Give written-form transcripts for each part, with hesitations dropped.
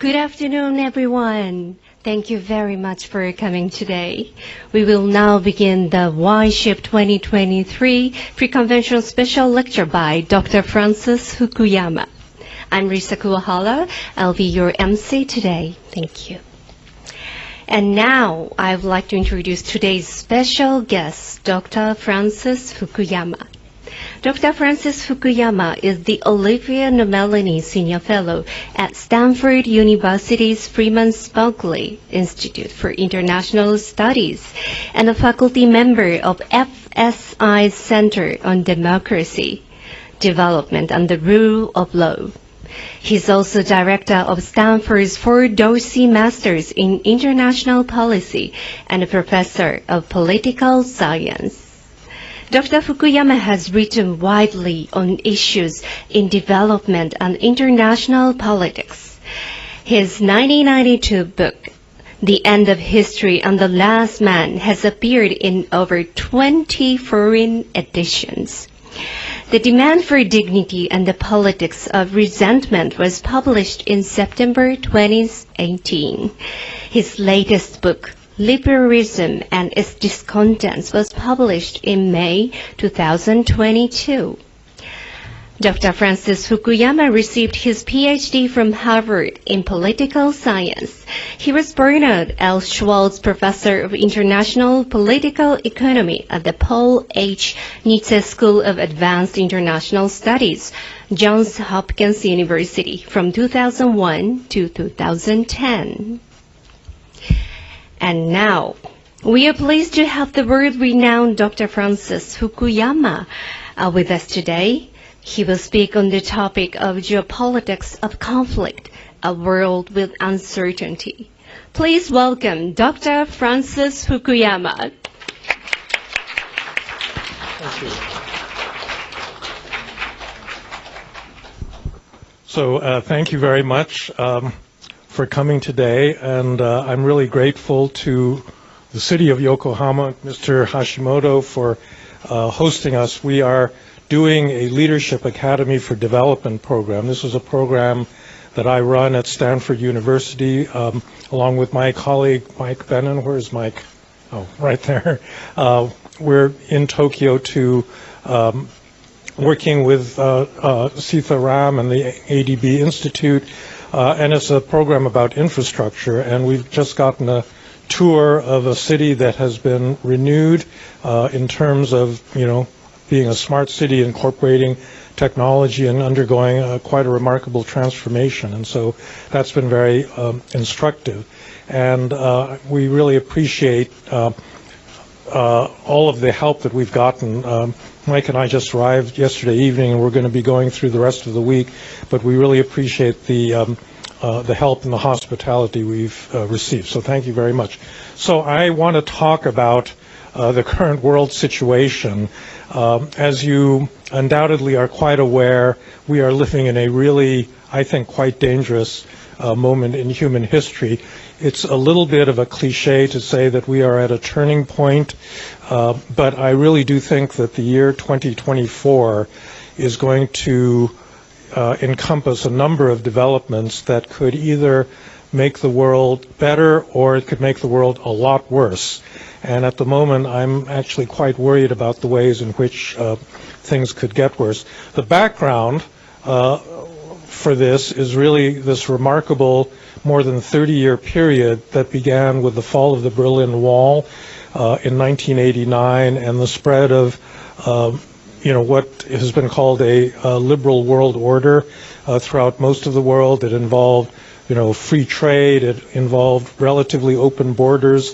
Good afternoon, everyone. Thank you very much for coming today. We will now begin the Y-Ship 2023 Pre-Convention Special Lecture by Dr. Francis Fukuyama. I'm Risa Kuwahara. I'll be your MC today. Thank you. And now, I would like to introduce today's special guest, Dr. Francis Fukuyama. Dr. Francis Fukuyama is the Olivia Nomellini Senior Fellow at Stanford University's Freeman Spogli Institute for International Studies and a faculty member of FSI's Center on Democracy, Development and the Rule of Law. He's also director of Stanford's Ford Dorsey Masters in International Policy and a professor of political science. Dr. Fukuyama has written widely on issues in development and international politics. His 1992 book, The End of History and the Last Man, has appeared in over 20 foreign editions. The Demand for Dignity and the Politics of Resentment was published in September 2018. His latest book, Liberalism and its Discontents, was published in May 2022. Dr. Francis Fukuyama received his PhD from Harvard in political science. He was born at L. Schwartz Professor of International Political Economy at the Paul H. Nietzsche School of Advanced International Studies, Johns Hopkins University, from 2001 to 2010. And now, we are pleased to have the world-renowned Dr. Francis Fukuyama with us today. He will speak on the topic of geopolitics of conflict, a world with uncertainty. Please welcome Dr. Francis Fukuyama. Thank you. So thank you very much for coming today, and I'm really grateful to the city of Yokohama, Mr. Hashimoto, for hosting us. We are doing a Leadership Academy for Development program. This is a program that I run at Stanford University along with my colleague Mike Bennon. Where's Mike? Oh, right there. We're in Tokyo to working with Sita Ram and the ADB Institute, and it's a program about infrastructure, and we've just gotten a tour of a city that has been renewed in terms of, being a smart city, incorporating technology and undergoing quite a remarkable transformation. And so that's been very instructive. And we really appreciate all of the help that we've gotten. Mike and I just arrived yesterday evening, and we're going to be going through the rest of the week, but we really appreciate the help and the hospitality we've received. So thank you very much. So I want to talk about the current world situation. As you undoubtedly are quite aware, we are living in a really, I think, quite dangerous moment in human history. It's a little bit of a cliche to say that we are at a turning point, but I really do think that the year 2024 is going to encompass a number of developments that could either make the world better or it could make the world a lot worse. And at the moment, I'm actually quite worried about the ways in which things could get worse. The background for this is really this remarkable more than 30-year period that began with the fall of the Berlin Wall in 1989 and the spread of what has been called a liberal world order throughout most of the world. It involved free trade. It involved relatively open borders.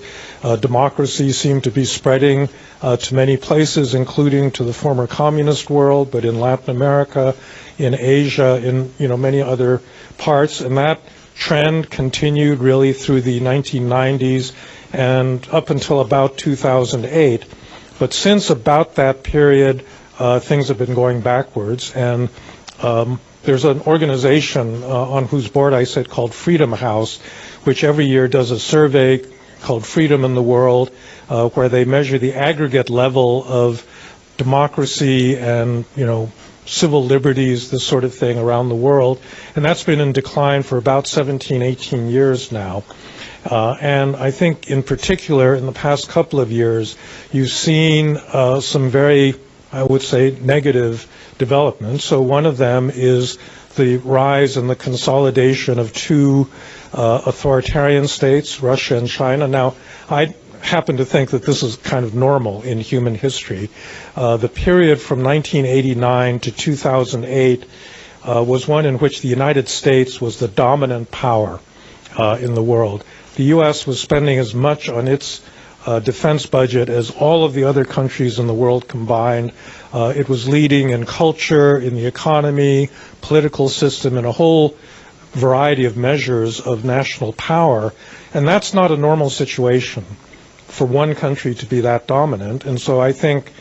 Democracy seemed to be spreading to many places, including to the former communist world, but in Latin America, in Asia, in many other parts. And that trend continued really through the 1990s and up until about 2008. But since about that period, things have been going backwards. And there's an organization on whose board I sit called Freedom House, which every year does a survey called Freedom in the World, where they measure the aggregate level of democracy and, civil liberties, this sort of thing around the world. And that's been in decline for about 17, 18 years now. And I think in particular in the past couple of years, you've seen some very, I would say, negative developments. So one of them is the rise and the consolidation of two authoritarian states, Russia and China. Now, I happen to think that this is kind of normal in human history. The period from 1989 to 2008 was one in which the United States was the dominant power in the world. The U.S. was spending as much on its defense budget as all of the other countries in the world combined. It was leading in culture, in the economy, political system, and a whole variety of measures of national power. And that's not a normal situation for one country to be that dominant. And so I think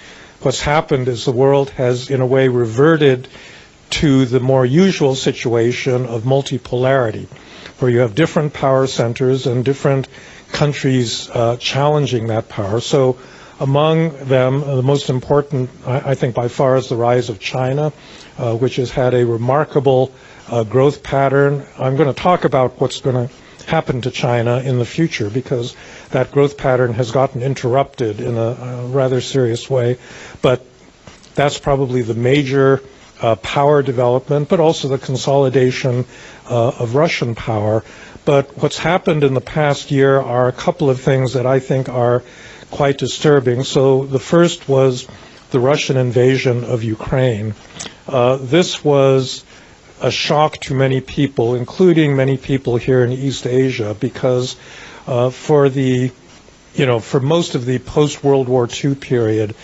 what's happened is the world has, in a way, reverted to the more usual situation of multipolarity, where you have different power centers and different countries challenging that power. So among them, the most important, I think by far, is the rise of China, which has had a remarkable growth pattern. I'm going to talk about what's going to happen to China in the future, because that growth pattern has gotten interrupted in a rather serious way. But that's probably the major power development, but also the consolidation of Russian power. But what's happened in the past year are a couple of things that I think are quite disturbing. So the first was the Russian invasion of Ukraine. This was a shock to many people, including many people here in East Asia, because for most of the post-World War II period,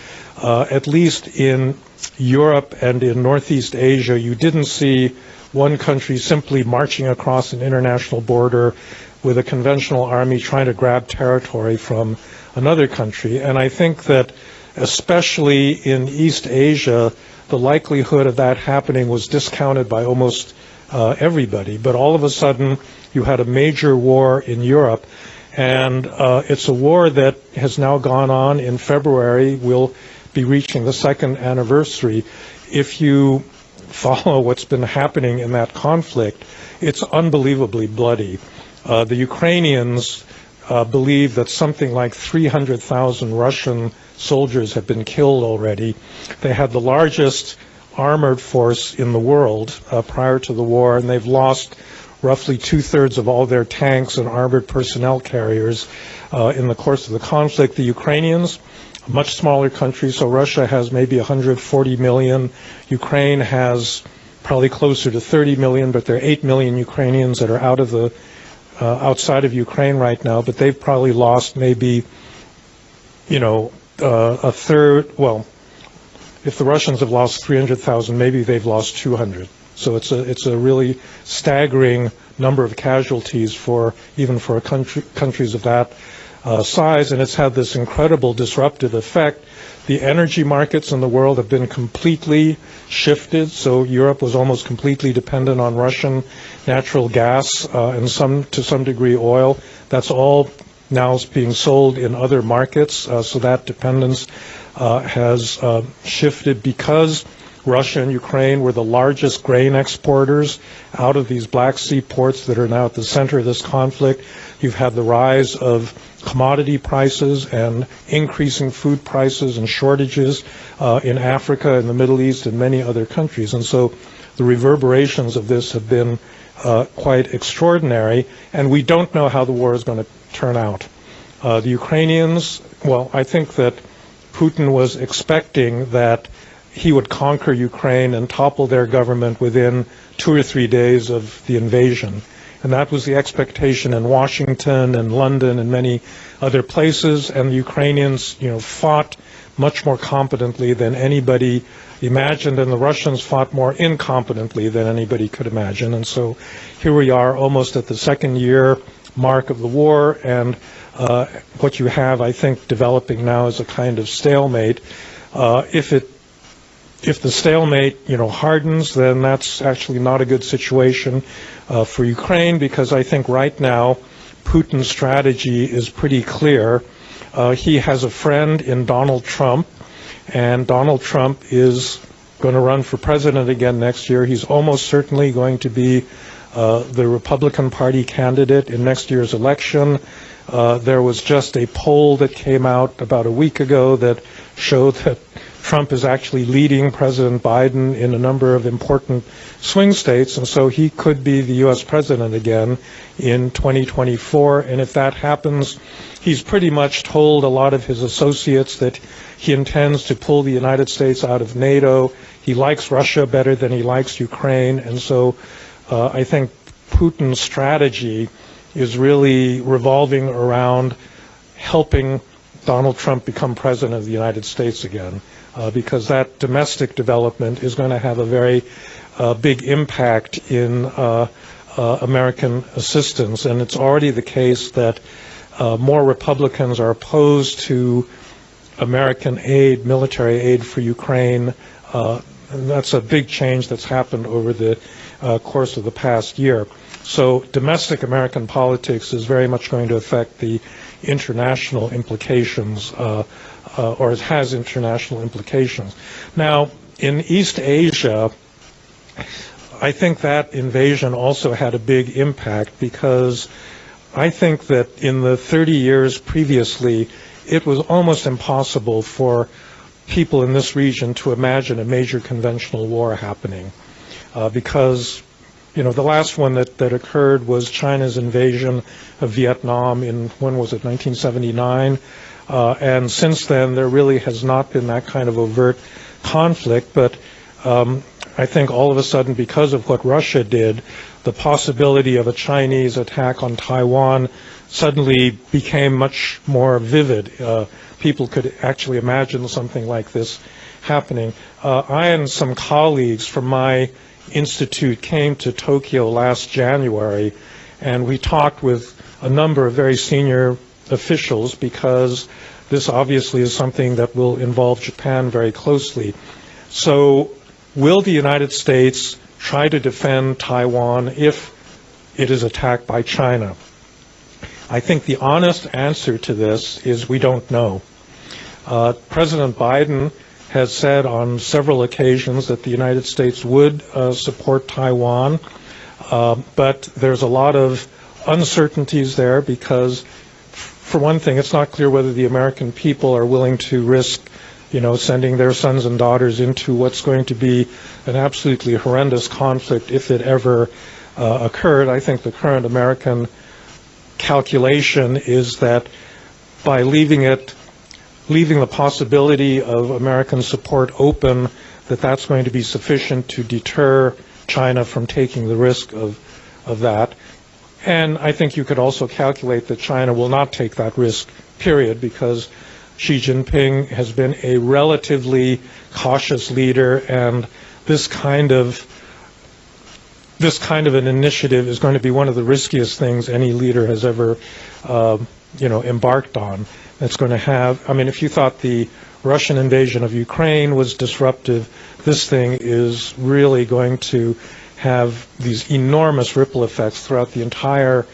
at least in Europe and in Northeast Asia, you didn't see one country simply marching across an international border with a conventional army trying to grab territory from another country. And I think that especially in East Asia, the likelihood of that happening was discounted by almost everybody. But all of a sudden, you had a major war in Europe, and it's a war that has now gone on. In February, we'll be reaching the second anniversary. If you follow what's been happening in that conflict, it's unbelievably bloody. The Ukrainians believe that something like 300,000 Russian soldiers have been killed already. They had the largest armored force in the world prior to the war, and they've lost roughly two-thirds of all their tanks and armored personnel carriers in the course of the conflict. The Ukrainians, a much smaller country, so Russia has maybe 140 million. Ukraine has probably closer to 30 million, but there are 8 million Ukrainians that are outside of Ukraine right now, but they've probably lost maybe, a third. Well, if the Russians have lost 300,000, maybe they've lost 200. So it's a really staggering number of casualties even for countries of that size, and it's had this incredible disruptive effect. The energy markets in the world have been completely shifted, so Europe was almost completely dependent on Russian natural gas and to some degree oil. That's all now being sold in other markets, so that dependence has shifted because Russia and Ukraine were the largest grain exporters out of these Black Sea ports that are now at the center of this conflict. You've had the rise of commodity prices and increasing food prices and shortages in Africa and the Middle East and many other countries. And so the reverberations of this have been quite extraordinary, and we don't know how the war is going to turn out. The Ukrainians, well, I think that Putin was expecting that he would conquer Ukraine and topple their government within 2 or 3 days of the invasion. And that was the expectation in Washington and London and many other places. And the Ukrainians, fought much more competently than anybody imagined, and the Russians fought more incompetently than anybody could imagine. And so here we are almost at the second year mark of the war, and what you have, I think, developing now is a kind of stalemate. If the stalemate, hardens, then that's actually not a good situation for Ukraine, because I think right now Putin's strategy is pretty clear. He has a friend in Donald Trump, and Donald Trump is going to run for president again next year. He's almost certainly going to be the Republican Party candidate in next year's election. There was just a poll that came out about a week ago that showed that Trump is actually leading President Biden in a number of important swing states, and so he could be the U.S. president again in 2024. And if that happens, he's pretty much told a lot of his associates that he intends to pull the United States out of NATO. He likes Russia better than he likes Ukraine, and so I think Putin's strategy is really revolving around helping Donald Trump become president of the United States again, because that domestic development is going to have a very big impact in American assistance. And it's already the case that more Republicans are opposed to American aid, military aid for Ukraine. And that's a big change that's happened over the course of the past year. So domestic American politics is very much going to affect the international implications, or it has international implications. Now, in East Asia, I think that invasion also had a big impact, because I think that in the 30 years previously, it was almost impossible for people in this region to imagine a major conventional war happening, because the last one that occurred was China's invasion of Vietnam in, when was it, 1979? And since then, there really has not been that kind of overt conflict. But I think all of a sudden, because of what Russia did, the possibility of a Chinese attack on Taiwan suddenly became much more vivid. People could actually imagine something like this happening. I and some colleagues from my institute came to Tokyo last January, and we talked with a number of very senior officials, because this obviously is something that will involve Japan very closely. So will the United States try to defend Taiwan if it is attacked by China? I think the honest answer to this is we don't know. President Biden has said on several occasions that the United States would support Taiwan, but there's a lot of uncertainties there, because, for one thing, it's not clear whether the American people are willing to risk, sending their sons and daughters into what's going to be an absolutely horrendous conflict if it ever occurred. I think the current American calculation is that by leaving the possibility of American support open, that's going to be sufficient to deter China from taking the risk of that. And I think you could also calculate that China will not take that risk, period, because Xi Jinping has been a relatively cautious leader, and this kind of an initiative is going to be one of the riskiest things any leader has ever embarked on. It's going to have, if you thought the Russian invasion of Ukraine was disruptive, this thing is really going to have these enormous ripple effects throughout the entire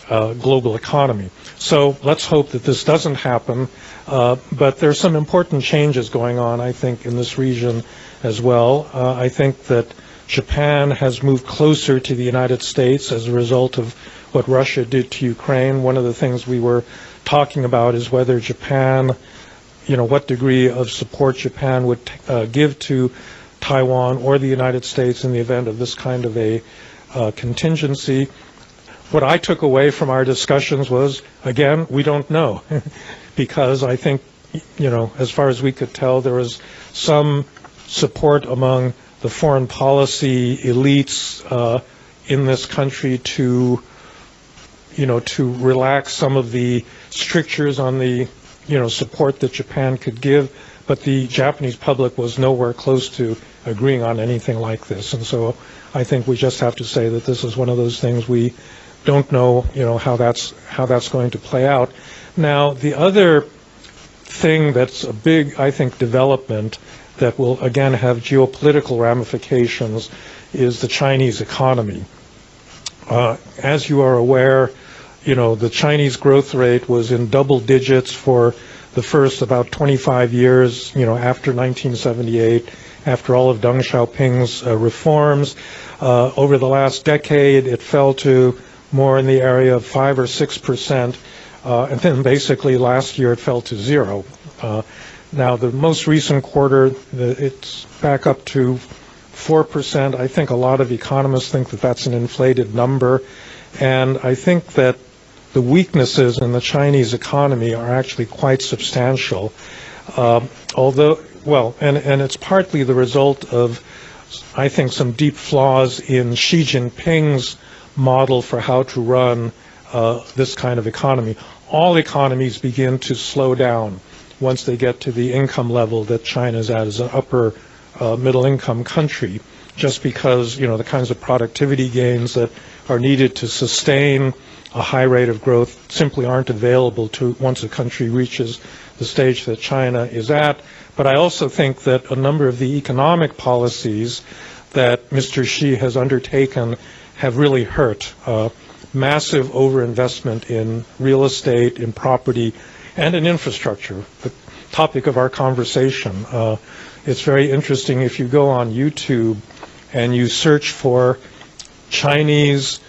global economy. So let's hope that this doesn't happen, but there's some important changes going on, I think, in this region as well. I think that Japan has moved closer to the United States as a result of what Russia did to Ukraine. One of the things we were talking about is whether Japan, what degree of support Japan would give to Taiwan or the United States in the event of this kind of a contingency. What I took away from our discussions was, again, we don't know, because I think, as far as we could tell, there was some support among the foreign policy elites in this country to relax some of the strictures on the, support that Japan could give, but the Japanese public was nowhere close to agreeing on anything like this. And so I think we just have to say that this is one of those things we don't know, how that's going to play out. Now, the other thing that's a big, I think, development that will, again, have geopolitical ramifications is the Chinese economy. As you are aware, the Chinese growth rate was in double digits for the first about 25 years, after 1978, after all of Deng Xiaoping's reforms. Over the last decade, it fell to more in the area of 5 or 6%, and then basically last year it fell to 0. Now, the most recent quarter, it's back up to 4%. I think a lot of economists think that that's an inflated number, and I think that the weaknesses in the Chinese economy are actually quite substantial. Although, well, and it's partly the result of, I think, some deep flaws in Xi Jinping's model for how to run this kind of economy. All economies begin to slow down once they get to the income level that China's at as an upper middle income country, just because, you know, the kinds of productivity gains that are needed to sustain a high rate of growth simply aren't available to once a country reaches the stage that China is at. But I also think that a number of the economic policies that Mr. Xi has undertaken have really hurt. Massive overinvestment in real estate, in property, and in infrastructure, the topic of our conversation. It's very interesting if you go on YouTube and you search for Chinese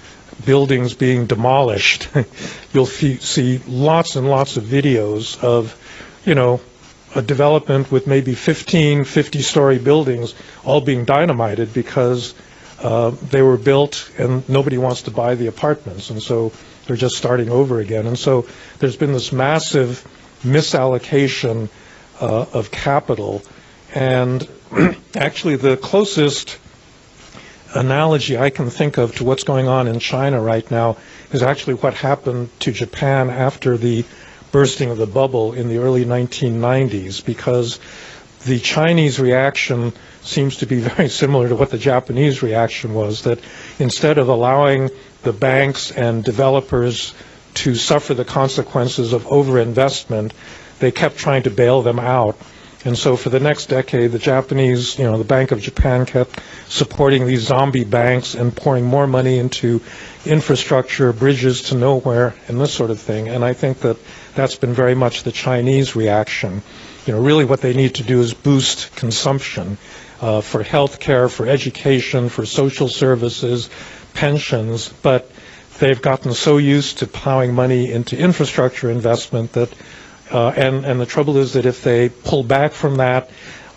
buildings being demolished, you'll see lots and lots of videos of, you know, a development with maybe 15 50-story buildings all being dynamited because they were built and nobody wants to buy the apartments, and so they're just starting over again. And so there's been this massive misallocation of capital, and actually the closest analogy I can think of to what's going on in China right now is actually what happened to Japan after the bursting of the bubble in the early 1990s, because the Chinese reaction seems to be very similar to what the Japanese reaction was, that instead of allowing the banks and developers to suffer the consequences of overinvestment, they kept trying to bail them out. And so for the next decade, the Japanese, you know, the Bank of Japan kept supporting these zombie banks and pouring more money into infrastructure, bridges to nowhere, and this sort of thing. And I think that that's been very much the Chinese reaction. You know, really what they need to do is boost consumption for health care, for education, for social services, pensions, but they've gotten so used to plowing money into infrastructure investment that and the trouble is that if they pull back from that,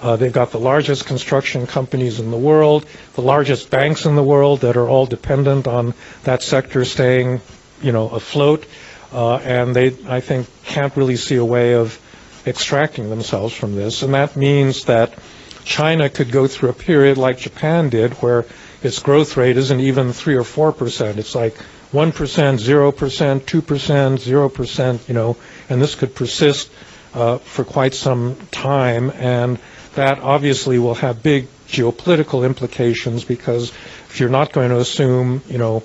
they've got the largest construction companies in the world, the largest banks in the world that are all dependent on that sector staying, you know, afloat, and they, I think, can't really see a way of extracting themselves from this. And that means that China could go through a period like Japan did, where its growth rate isn't even 3 or 4%. It's like 1%, 0%, 2%, 0%, you know, and this could persist for quite some time, and that obviously will have big geopolitical implications, because if you're not going to assume, you know,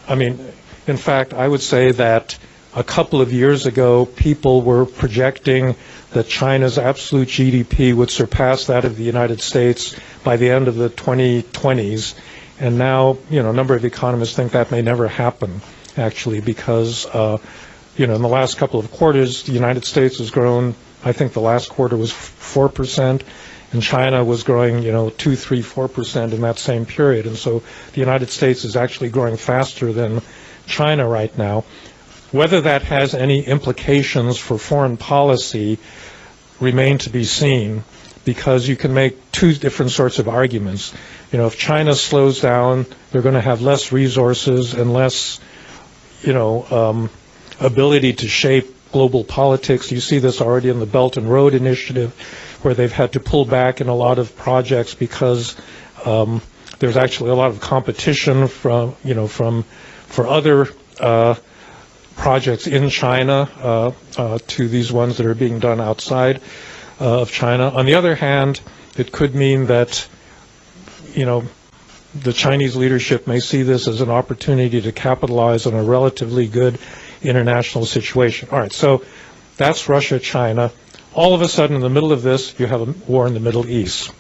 I mean, in fact, I would say that a couple of years ago, people were projecting that China's absolute GDP would surpass that of the United States by the end of the 2020s. And now, you know, a number of economists think that may never happen, actually, because, you know, in the last couple of quarters, the United States has grown, I think the last quarter was 4%, and China was growing, you know, 2, 3, 4% in that same period. And so the United States is actually growing faster than China right now. Whether that has any implications for foreign policy remain to be seen, because you can make two different sorts of arguments. You know, if China slows down, they're going to have less resources and less, you know, ability to shape global politics. You see this already in the Belt and Road Initiative, where they've had to pull back in a lot of projects because there's actually a lot of competition from, you know, for other projects in China to these ones that are being done outside of China. On the other hand, it could mean that, you know, the Chinese leadership may see this as an opportunity to capitalize on a relatively good international situation. All right, so that's Russia, China. All of a sudden, in the middle of this, you have a war in the Middle East.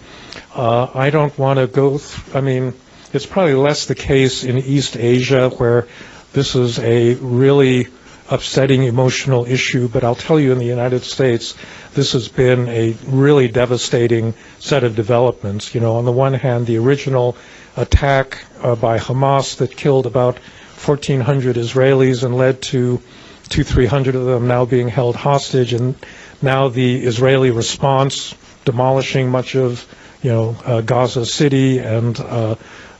I don't want to go I mean, it's probably less the case in East Asia, where this is a really upsetting emotional issue, but I'll tell you, in the United States, this has been a really devastating set of developments. On the one hand, the original attack by Hamas that killed about 1,400 Israelis and led to 200-300 of them now being held hostage, and now the Israeli response demolishing much of Gaza City and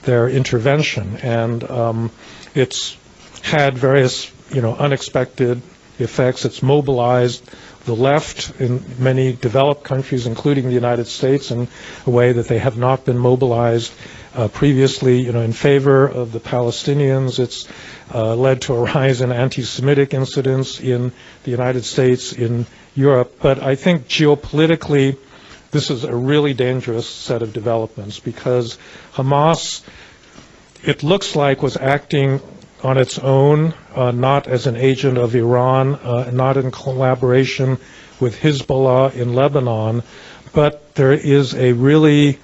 their intervention, and it's had various unexpected effects. It's mobilized the left in many developed countries, including the United States, in a way that they have not been mobilized previously, in favor of the Palestinians. It's led to a rise in anti-Semitic incidents in the United States, in Europe. But I think geopolitically, this is a really dangerous set of developments, because Hamas, it looks like, was acting on its own, not as an agent of Iran, not in collaboration with Hezbollah in Lebanon, but there is a really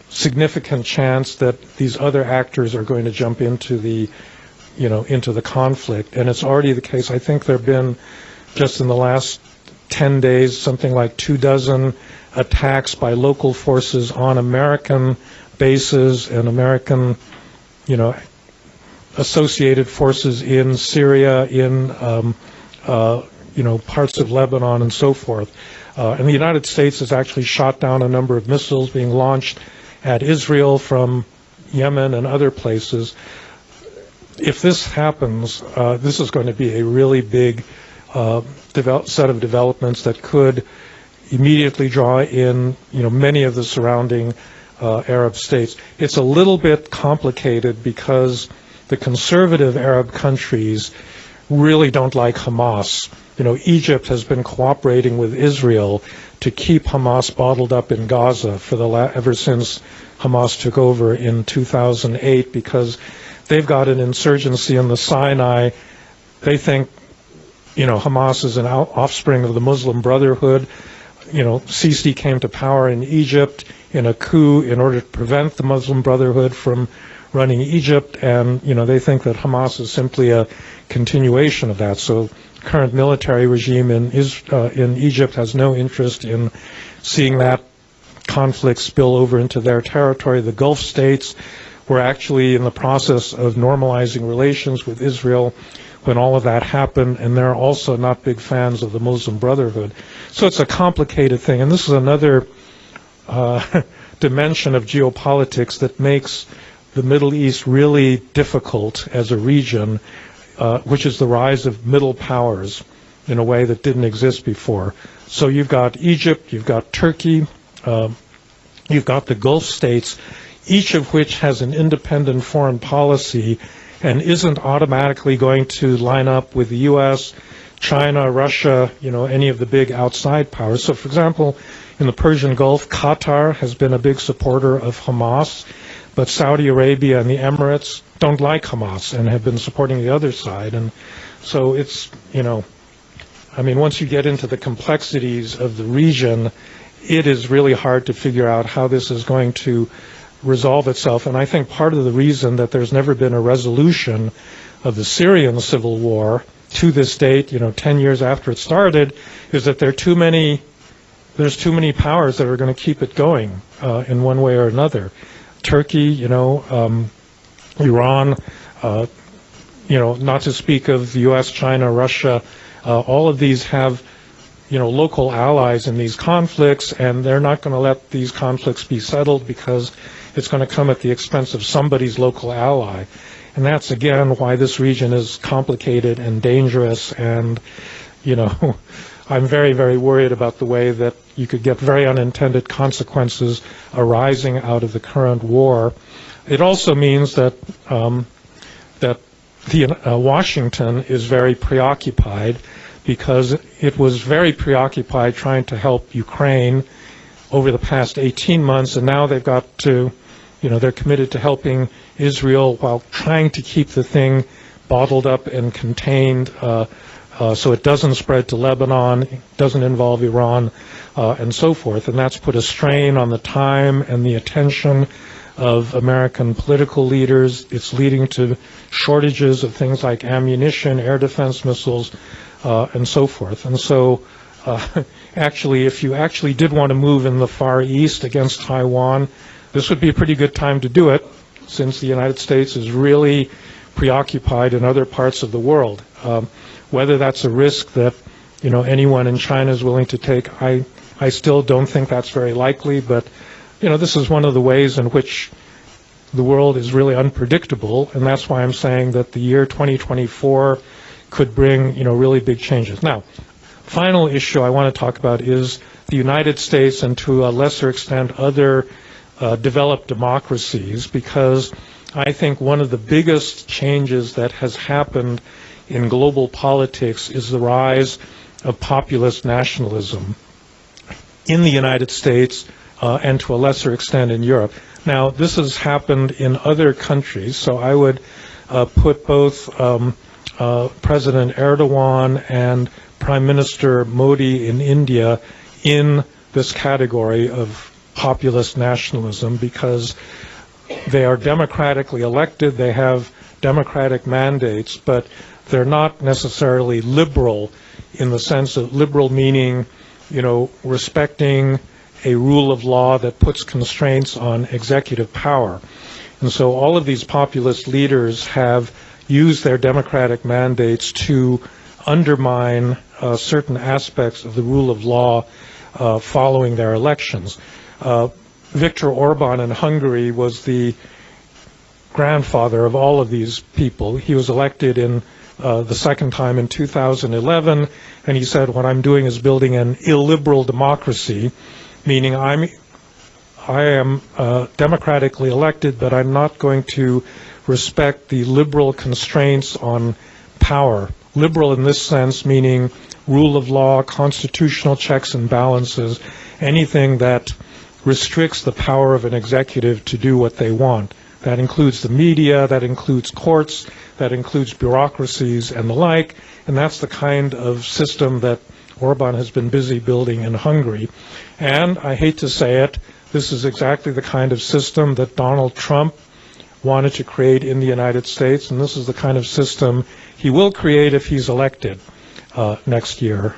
significant chance that these other actors are going to jump into the conflict. And it's already the case. I think there have been, just in the last 10 days, something like 24 attacks by local forces on American bases and American, associated forces in Syria, in, parts of Lebanon and so forth. And the United States has actually shot down a number of missiles being launched at Israel from Yemen and other places. If this happens, this is going to be a really big set of developments that could immediately draw in, many of the surrounding Arab states. It's a little bit complicated because the conservative Arab countries really don't like Hamas. Egypt has been cooperating with Israel to keep Hamas bottled up in Gaza ever since Hamas took over in 2008, because they've got an insurgency in the Sinai. They think, Hamas is an offspring of the Muslim Brotherhood. Sisi came to power in Egypt in a coup in order to prevent the Muslim Brotherhood from running Egypt, and they think that Hamas is simply a continuation of that. So the current military regime in Egypt has no interest in seeing that conflict spill over into their territory. The Gulf states were actually in the process of normalizing relations with Israel when all of that happened, and they're also not big fans of the Muslim Brotherhood. So it's a complicated thing, and this is another dimension of geopolitics that makes the Middle East really difficult as a region, which is the rise of middle powers in a way that didn't exist before. So you've got Egypt, you've got Turkey, you've got the Gulf states, each of which has an independent foreign policy and isn't automatically going to line up with the U.S., China, Russia, any of the big outside powers. So, for example, in the Persian Gulf, Qatar has been a big supporter of Hamas, but Saudi Arabia and the Emirates don't like Hamas and have been supporting the other side. And so it's, once you get into the complexities of the region, it is really hard to figure out how this is going to resolve itself. And I think part of the reason that there's never been a resolution of the Syrian civil war to this date, 10 years after it started, is that there's too many powers that are going to keep it going in one way or another. Turkey, Iran, not to speak of the U.S., China, Russia, all of these have, local allies in these conflicts, and they're not going to let these conflicts be settled because it's going to come at the expense of somebody's local ally. And that's, again, why this region is complicated and dangerous, and, I'm very, very worried about the way that you could get very unintended consequences arising out of the current war. It also means that Washington is very preoccupied, because it was very preoccupied trying to help Ukraine over the past 18 months, and now they've got to, they're committed to helping Israel while trying to keep the thing bottled up and contained so it doesn't spread to Lebanon, doesn't involve Iran, and so forth. And that's put a strain on the time and the attention of American political leaders. It's leading to shortages of things like ammunition, air defense missiles, and so forth. And so actually, if you actually did want to move in the Far East against Taiwan, this would be a pretty good time to do it, since the United States is really preoccupied in other parts of the world. Whether that's a risk that anyone in China is willing to take, I still don't think that's very likely, but this is one of the ways in which the world is really unpredictable, and that's why I'm saying that the year 2024 could bring really big changes. Now, final issue I want to talk about is the United States, and to a lesser extent other developed democracies, because I think one of the biggest changes that has happened in global politics is the rise of populist nationalism in the United States and to a lesser extent in Europe. Now, this has happened in other countries, so I would put both President Erdogan and Prime Minister Modi in India in this category of populist nationalism, because they are democratically elected, they have democratic mandates, but they're not necessarily liberal in the sense of liberal meaning, respecting a rule of law that puts constraints on executive power. And so all of these populist leaders have used their democratic mandates to undermine certain aspects of the rule of law following their elections. Viktor Orban in Hungary was the grandfather of all of these people. He was elected in the second time in 2011, and he said, what I'm doing is building an illiberal democracy, meaning I am democratically elected, but I'm not going to respect the liberal constraints on power. Liberal in this sense meaning rule of law, constitutional checks and balances, anything that restricts the power of an executive to do what they want. That includes the media, that includes courts, that includes bureaucracies and the like, and that's the kind of system that Orban has been busy building in Hungary. And I hate to say it, this is exactly the kind of system that Donald Trump wanted to create in the United States, and this is the kind of system he will create if he's elected next year.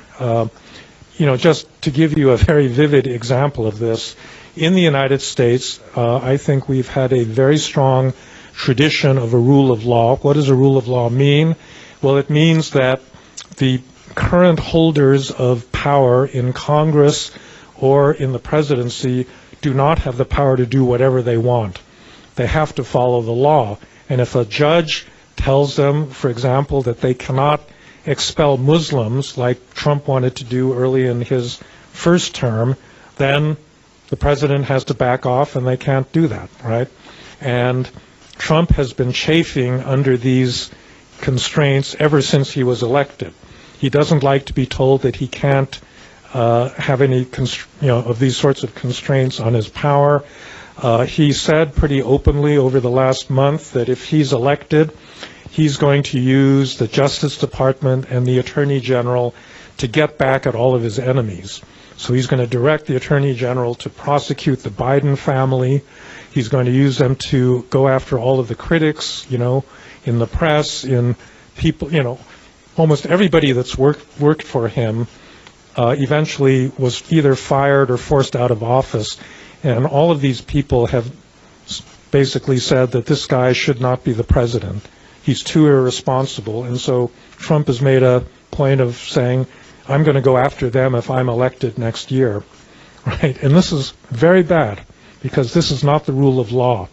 Just to give you a very vivid example of this, in the United States, I think we've had a very strong tradition of a rule of law. What does a rule of law mean? Well, it means that the current holders of power in Congress or in the presidency do not have the power to do whatever they want. They have to follow the law. And if a judge tells them, for example, that they cannot expel Muslims like Trump wanted to do early in his first term, then the president has to back off and they can't do that, right? And Trump has been chafing under these constraints ever since he was elected. He doesn't like to be told that he can't have any of these sorts of constraints on his power. He said pretty openly over the last month that if he's elected, he's going to use the Justice Department and the Attorney General to get back at all of his enemies. So he's going to direct the Attorney General to prosecute the Biden family. He's going to use them to go after all of the critics, in the press, in people, almost everybody that's worked for him eventually was either fired or forced out of office. And all of these people have basically said that this guy should not be the president. He's too irresponsible. And so Trump has made a point of saying, I'm going to go after them if I'm elected next year, right? And this is very bad because this is not the rule of law.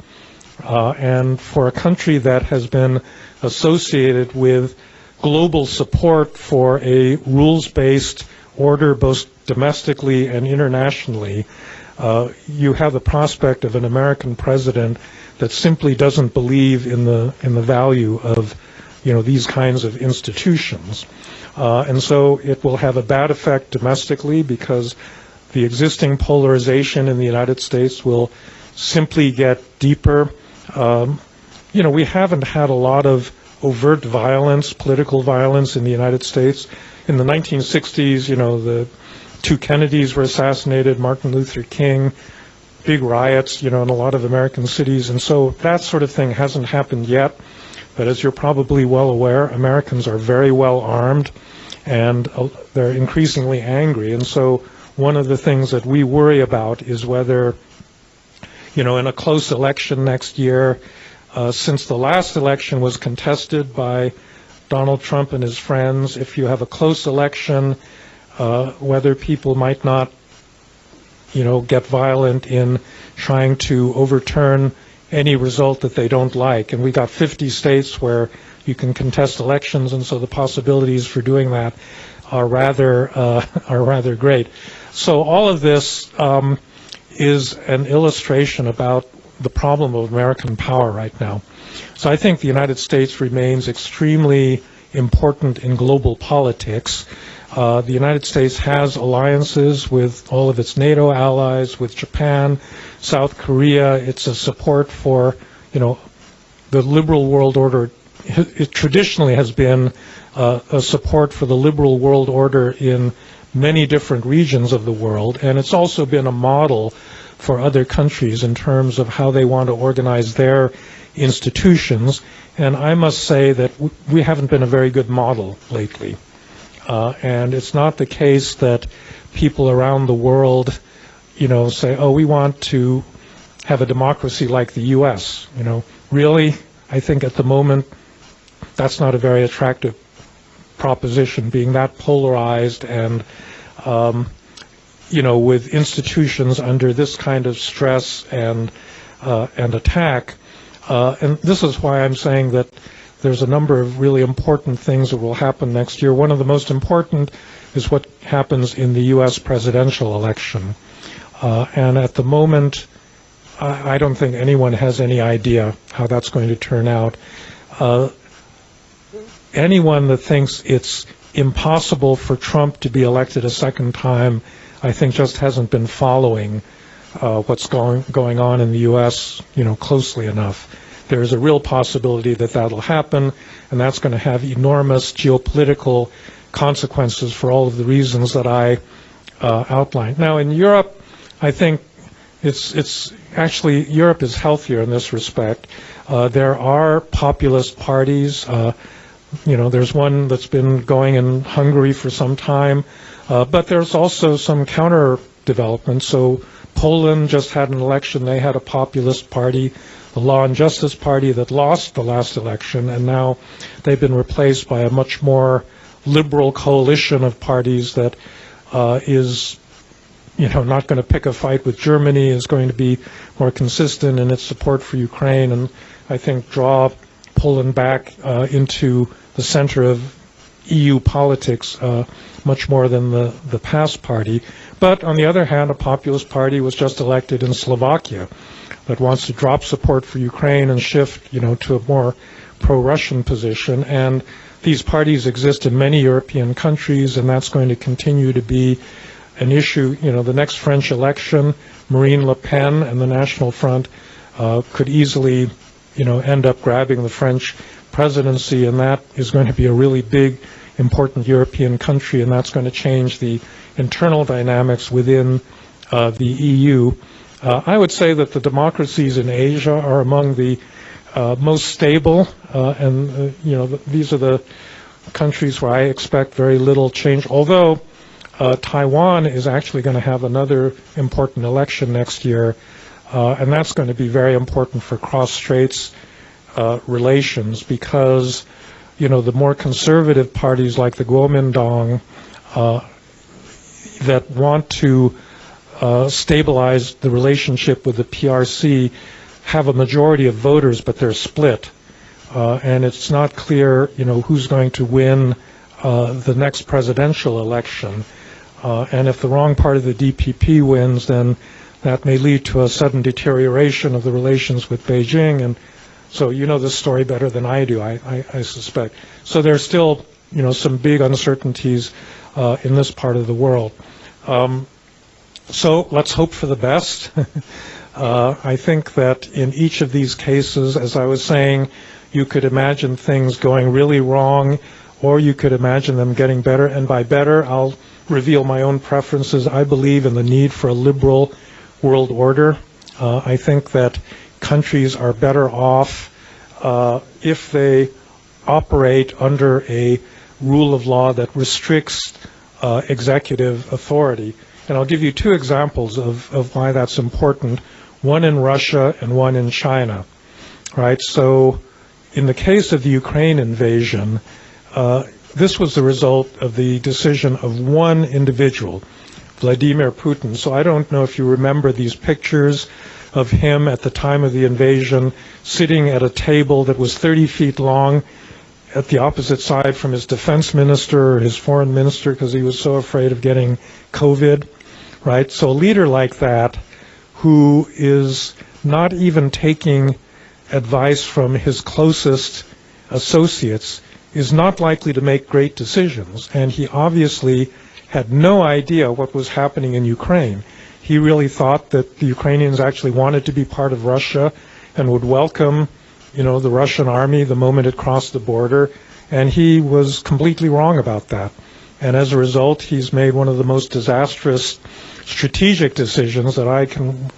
And for a country that has been associated with global support for a rules-based order both domestically and internationally, you have the prospect of an American president that simply doesn't believe in the value of these kinds of institutions. And so it will have a bad effect domestically because the existing polarization in the United States will simply get deeper. We haven't had a lot of overt violence, political violence in the United States. In the 1960s, the two Kennedys were assassinated, Martin Luther King, big riots, in a lot of American cities, and so that sort of thing hasn't happened yet. But as you're probably well aware, Americans are very well armed, and they're increasingly angry. And so one of the things that we worry about is whether, in a close election next year, since the last election was contested by Donald Trump and his friends, if you have a close election, whether people might not, get violent in trying to overturn any result that they don't like. And we got 50 states where you can contest elections, and so the possibilities for doing that are rather great. So all of this is an illustration about the problem of American power right now. So I think the United States remains extremely important in global politics. The United States has alliances with all of its NATO allies, with Japan, South Korea. It's a support for, the liberal world order. It traditionally has been a support for the liberal world order in many different regions of the world, and it's also been a model for other countries in terms of how they want to organize their institutions. And I must say that we haven't been a very good model lately. And it's not the case that people around the world, say, oh, we want to have a democracy like the U.S. Really, I think at the moment, that's not a very attractive proposition, being that polarized and, with institutions under this kind of stress and attack. And this is why I'm saying that there's a number of really important things that will happen next year. One of the most important is what happens in the U.S. presidential election. And at the moment, I don't think anyone has any idea how that's going to turn out. Anyone that thinks it's impossible for Trump to be elected a second time, I think just hasn't been following what's going on in the U.S., closely enough. There's a real possibility that that'll happen, and that's going to have enormous geopolitical consequences for all of the reasons that I outlined. Now, in Europe, I think it's actually, Europe is healthier in this respect. There are populist parties. There's one that's been going in Hungary for some time, but there's also some counter developments. So Poland just had an election. They had a populist party, the Law and Justice Party, that lost the last election, and now they've been replaced by a much more liberal coalition of parties that is, not going to pick a fight with Germany, is going to be more consistent in its support for Ukraine, and I think draw Poland back into the center of EU politics much more than the PAS party. But on the other hand, a populist party was just elected in Slovakia that wants to drop support for Ukraine and shift, to a more pro-Russian position. And these parties exist in many European countries, and that's going to continue to be an issue. The next French election, Marine Le Pen and the National Front could easily, end up grabbing the French presidency, and that is going to be a really big, important European country, and that's going to change the internal dynamics within the EU. I would say that the democracies in Asia are among the most stable, and these are the countries where I expect very little change, although Taiwan is actually going to have another important election next year, and that's going to be very important for cross-straits relations, because the more conservative parties like the Kuomintang that want to stabilize the relationship with the PRC have a majority of voters, but they're split. And it's not clear, who's going to win the next presidential election. And if the wrong part of the DPP wins, then that may lead to a sudden deterioration of the relations with Beijing. And so you know this story better than I do, I suspect. So there's still, some big uncertainties in this part of the world. So let's hope for the best. I think that in each of these cases, as I was saying, you could imagine things going really wrong, or you could imagine them getting better. And by better, I'll reveal my own preferences. I believe in the need for a liberal world order. I think that countries are better off if they operate under a rule of law that restricts executive authority. And I'll give you two examples of why that's important, one in Russia and one in China. Right? So in the case of the Ukraine invasion, this was the result of the decision of one individual, Vladimir Putin. So I don't know if you remember these pictures of him at the time of the invasion sitting at a table that was 30 feet long at the opposite side from his defense minister or his foreign minister because he was so afraid of getting COVID, right? So a leader like that who is not even taking advice from his closest associates is not likely to make great decisions. And he obviously had no idea what was happening in Ukraine. He really thought that the Ukrainians actually wanted to be part of Russia and would welcome, the Russian army the moment it crossed the border, and he was completely wrong about that. And as a result, he's made one of the most disastrous strategic decisions that I can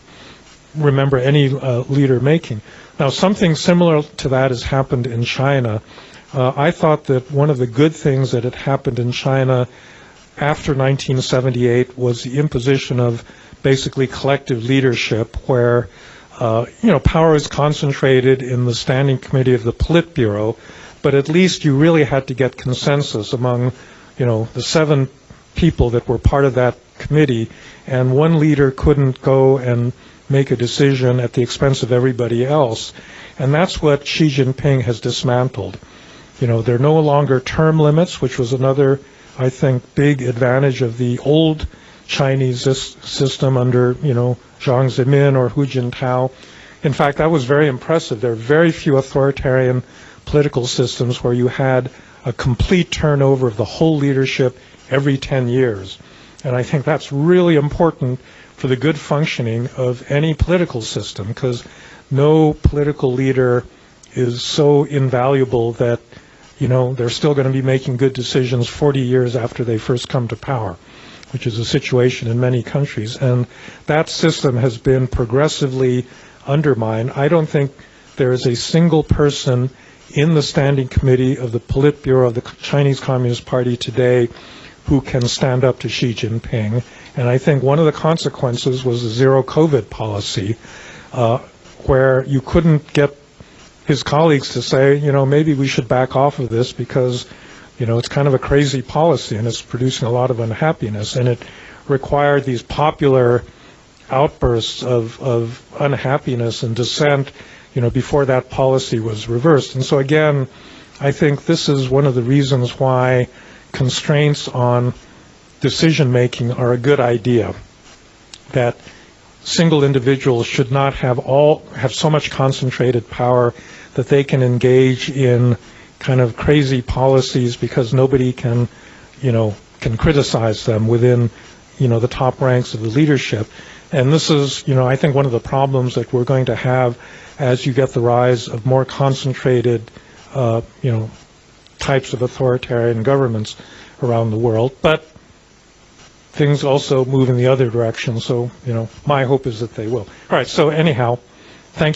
remember any leader making. Now, something similar to that has happened in China. I thought that one of the good things that had happened in China after 1978 was the imposition of basically collective leadership where power is concentrated in the Standing Committee of the Politburo, but at least you really had to get consensus among, the 7 people that were part of that committee, and one leader couldn't go and make a decision at the expense of everybody else. And that's what Xi Jinping has dismantled. There are no longer term limits, which was another, I think, big advantage of the old Chinese system under, Jiang Zemin or Hu Jintao. In fact, that was very impressive. There are very few authoritarian political systems where you had a complete turnover of the whole leadership every 10 years. And I think that's really important for the good functioning of any political system, because no political leader is so invaluable that, they're still going to be making good decisions 40 years after they first come to power, which is a situation in many countries. And that system has been progressively undermined. I don't think there is a single person in the Standing Committee of the Politburo of the Chinese Communist Party today who can stand up to Xi Jinping. And I think one of the consequences was the zero COVID policy, where you couldn't get his colleagues to say, maybe we should back off of this because, it's kind of a crazy policy and it's producing a lot of unhappiness. And it required these popular outbursts of unhappiness and dissent, before that policy was reversed. And so again, I think this is one of the reasons why constraints on decision making are a good idea, that single individuals should not have so much concentrated power that they can engage in kind of crazy policies because nobody can criticize them within, the top ranks of the leadership. And this is, I think one of the problems that we're going to have as you get the rise of more concentrated, types of authoritarian governments around the world. But things also move in the other direction. So, my hope is that they will. All right. So anyhow, thank you.